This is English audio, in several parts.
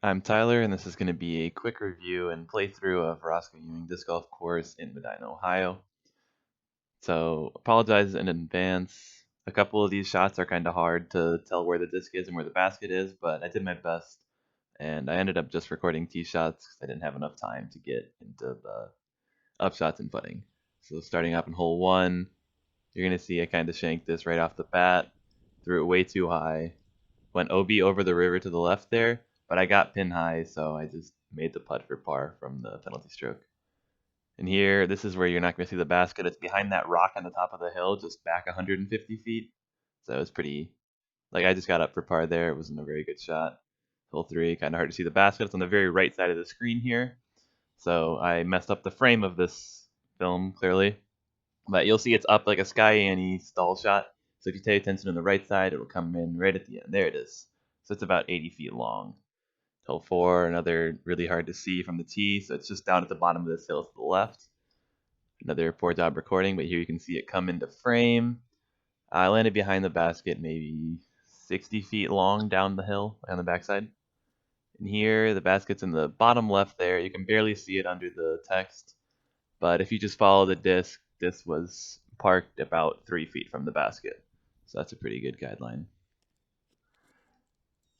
I'm Tyler, and this is going to be a quick review and playthrough of Roscoe Ewing Disc Golf Course in Medina, Ohio. So, apologize in advance. A couple of these shots are kind of hard to tell where the disc is and where the basket is, but I did my best, and I ended up just recording tee shots because I didn't have enough time to get into the upshots and putting. So, starting up in hole 1, you're going to see I kind of shanked this right off the bat, threw it way too high, went OB over the river to the left there, but I got pin high, so I just made the putt for par from the penalty stroke. And here, this is where you're not going to see the basket. It's behind that rock on the top of the hill, just back 150 feet. So it was pretty, like I just got up for par there. It wasn't a very good shot. Hole 3, kind of hard to see the basket. It's on the very right side of the screen here. So I messed up the frame of this film, clearly. But you'll see it's up like a Sky Annie stall shot. So if you pay attention on the right side, it will come in right at the end. There it is. So it's about 80 feet long. Hole 4, another really hard to see from the tee, so it's just down at the bottom of this hill to the left. Another poor job recording, but here you can see it come into frame. I landed behind the basket, maybe 60 feet long down the hill on the backside. And here, the basket's in the bottom left there. You can barely see it under the text. But if you just follow the disc, this was parked about 3 feet from the basket. So that's a pretty good guideline.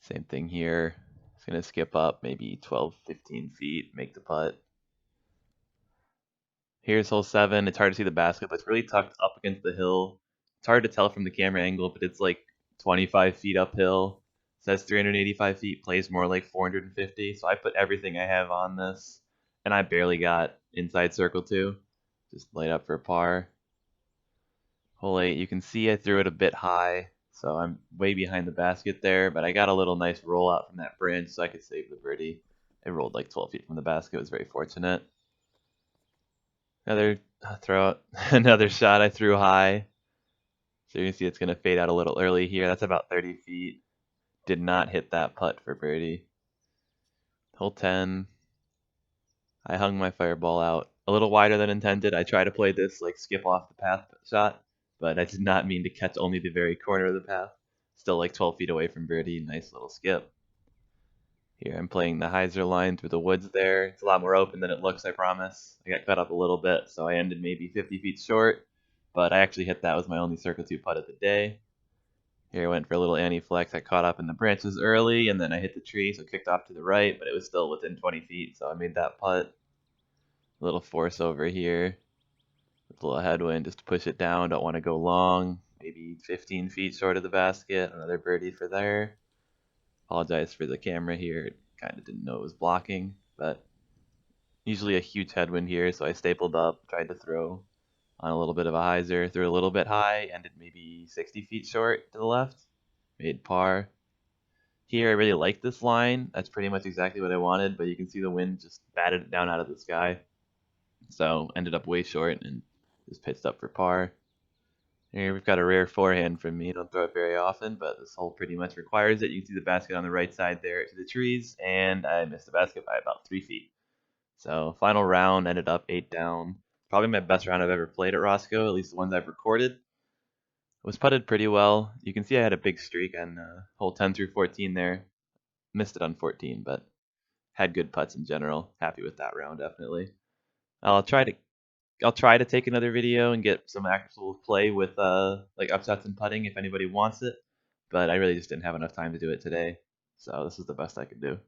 Same thing here. It's going to skip up maybe 12, 15 feet, make the putt. Here's hole 7. It's hard to see the basket, but it's really tucked up against the hill. It's hard to tell from the camera angle, but it's like 25 feet uphill. It says 385 feet, plays more like 450. So I put everything I have on this, and I barely got inside circle 2. Just laid up for a par. Hole 8, you can see I threw it a bit high, so I'm way behind the basket there, but I got a little nice roll out from that branch so I could save the birdie. It rolled like 12 feet from the basket. It was very fortunate. Another another shot I threw high. So you can see it's going to fade out a little early here. That's about 30 feet. Did not hit that putt for birdie. Hole 10. I hung my fireball out a little wider than intended. I tried to play this like skip off the path shot, but I did not mean to catch only the very corner of the path. Still like 12 feet away from birdie. Nice little skip. Here I'm playing the hyzer line through the woods there. It's a lot more open than it looks, I promise. I got cut up a little bit, so I ended maybe 50 feet short, but I actually hit that with my only circle 2 putt of the day. Here I went for a little anti-flex. I caught up in the branches early, and then I hit the tree, so it kicked off to the right, but it was still within 20 feet, so I made that putt. A little force over here with a little headwind just to push it down. Don't want to go long. Maybe 15 feet short of the basket. Another birdie for there. Apologize for the camera here. It kind of didn't know it was blocking, but usually a huge headwind here, so I stapled up, tried to throw on a little bit of a hyzer, threw a little bit high, ended maybe 60 feet short to the left, made par. Here I really like this line. That's pretty much exactly what I wanted, but you can see the wind just batted it down out of the sky. So ended up way short and just pitched up for par. Here we've got a rare forehand from me. Don't throw it very often, but this hole pretty much requires it. You can see the basket on the right side there to the trees, and I missed the basket by about 3 feet. So final round ended up 8 down. Probably my best round I've ever played at Roscoe, at least the ones I've recorded. It was putted pretty well. You can see I had a big streak on hole 10 through 14 there. Missed it on 14, but had good putts in general. Happy with that round, definitely. I'll try to take another video and get some actual play with like upshots and putting if anybody wants it, but I really just didn't have enough time to do it today, so this is the best I could do.